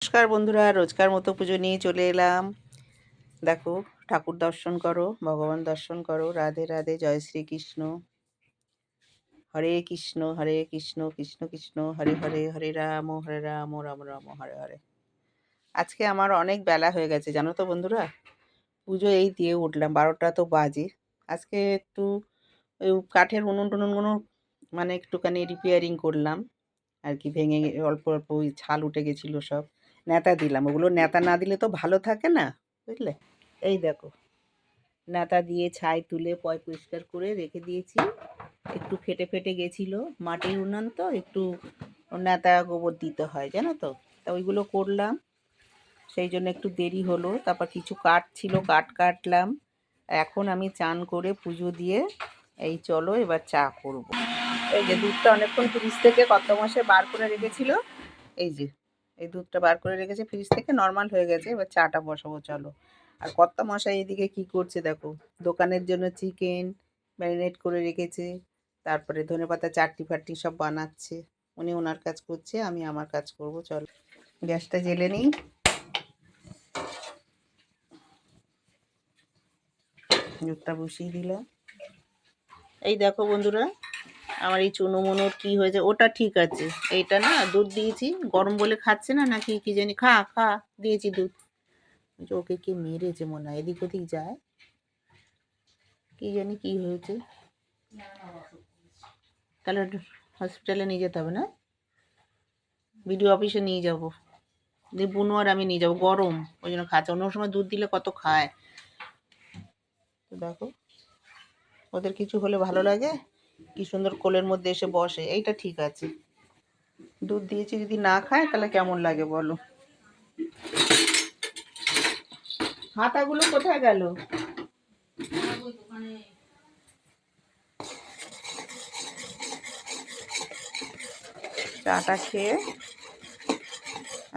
নমস্কার বন্ধুরা, রোজকার মতো পুজো নিয়ে চলে এলাম। দেখো, ঠাকুর দর্শন করো, ভগবান দর্শন করো। রাধে রাধে, জয় শ্রীকৃষ্ণ। হরে কৃষ্ণ কৃষ্ণ কৃষ্ণ হরে হরে, হরে রাম রাম রাম হরে হরে। আজকে আমার অনেক বেলা হয়ে গেছে জানো তো বন্ধুরা। পুজো এই দিয়ে উঠলাম, 12টা তো বাজে। আজকে একটু ওই কাঠের উনুন টুনুনগুলো মানে একটুখানি রিপেয়ারিং করলাম আর কি। ভেঙে অল্প অল্প ওই ছাল উঠে গেছিলো, সব ন্যাতা দিলাম। ওগুলো ন্যাতা না দিলে তো ভালো থাকে না, বুঝলে। এই দেখো, ন্যাতা দিয়ে ছাই তুলে পয় পরিষ্কার করে রেখে দিয়েছি। একটু ফেটে ফেটে গেছিলো, মাটির উনান তো একটু ন্যাতা গোবর দিতে হয় জানো তো। তা ওইগুলো করলাম, সেই জন্য একটু দেরি হলো। তারপর কিছু কাঠ ছিল, কাঠ কাটলাম। এখন আমি চান করে পুজো দিয়ে এই চলো এবার চা করব। এই যে দুধটা অনেকক্ষণ ফ্রিজ থেকে কত মাসে বার করে রেখেছিল, এই যে এই দুধটা বার করে রেখেছে ফ্রিজ থেকে, নর্মাল হয়ে গেছে। এবার চাটা বসাবো চলো। আর কর্তা মশাই এদিকে কি করছে দেখো, দোকানের জন্য চিকেন ম্যারিনেট করে রেখেছে, তারপরে ধনেপাতা চাটনি ফাটনি সব বানাচ্ছে। উনি ওনার কাজ করছে, আমি আমার কাজ করব। চলো গ্যাসটা জেলে নিই। দুধটা বসিয়ে দিলাম। এই দেখো বন্ধুরা, আমার এই চুনোমুনোর কি হয়েছে, ওটা ঠিক আছে। এইটা না দুধ দিয়েছি, গরম বলে খাচ্ছে না নাকি কি জানি, খা খা দিয়েছি দুধ। ওকে কে মেরেছে মনে হয়, এদিক ওদিক যায়, কি জানি কি হয়েছে। তাহলে হসপিটালে নিয়ে যেতে হবে না, বিডিও অফিসে নিয়ে যাবো। দিয়ে বুনু আর আমি নিয়ে যাবো, গরম ওই জন্য খাচ্ছে। অন্য সময় দুধ দিলে কত খায়। তো দেখো, ওদের কিছু হলে ভালো লাগে, কি সুন্দর কোলের মধ্যে এসে বসে। এইটা ঠিক আছে, দুধ দিয়েছি যদি না খায় তাহলে কেমন লাগে বলো। হাতাগুলো কোথায় গেল? চাটা খেয়ে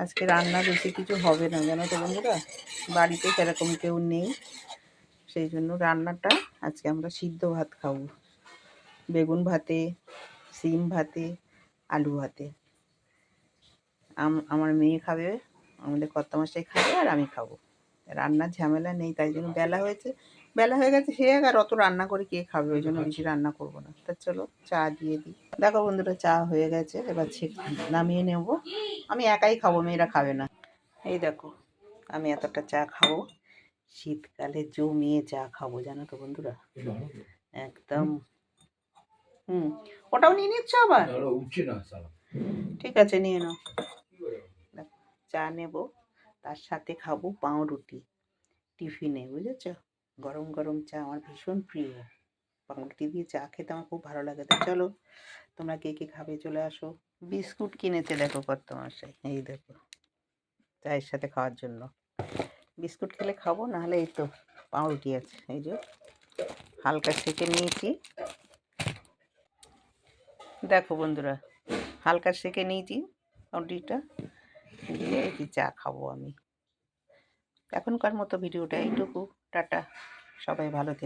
আজকে রান্না বেশি কিছু হবে না জানো তো বন্ধুরা, বাড়িতে সেরকম কেউ নেই। সেই জন্য রান্নাটা আজকে আমরা সিদ্ধ ভাত খাবো, বেগুন ভাতে, সিম ভাতে, আলু ভাতে। আমার মেয়ে খাবে, আমাদের কর্তামশাই খাবে, আর আমি খাবো। রান্নার ঝামেলা নেই, তাই জন্য বেলা হয়েছে, বেলা হয়ে গেছে সে আর অত রান্না করে কে খাবে, ওই জন্য বেশি রান্না করবো না। তা চলো চা দিয়ে দিই। দেখো বন্ধুরা, চা হয়ে গেছে, এবার নামিয়ে নেবো। আমি একাই খাবো, মেয়েরা খাবে না। এই দেখো, আমি এতটা চা খাবো, শীতকালে জমিয়ে চা খাবো জানো তো বন্ধুরা, একদম। ওটাও নিয়ে নিচ্ছ আবার, ঠিক আছে নিয়ে নাও। চা নেব, তার সাথে খাবো পাউরুটি টিফিনে, বুঝেছ। গরম গরম চা আমার ভীষণ প্রিয়, পাউরুটি দিয়ে চা খেতে আমার খুব ভালো লাগে। তো চলো, তোমরা কে কে খাবে চলে আসো। বিস্কুট কিনেছে দেখো কর্তামশাই, এই দেখো চায়ের সাথে খাওয়ার জন্য। বিস্কুট খেলে খাবো, নাহলে এই তো পাউরুটি আছে, এই যে হালকা সেঁকে নিয়েছি। দেখো বন্ধুরা, হালকা সেঁকে নিয়েছি পাউরুটিটা, দিয়ে কি চা খাবো আমি। এখনকার মতো ভিডিওটা এইটুকু, টাটা, সবাই ভালো থেকো।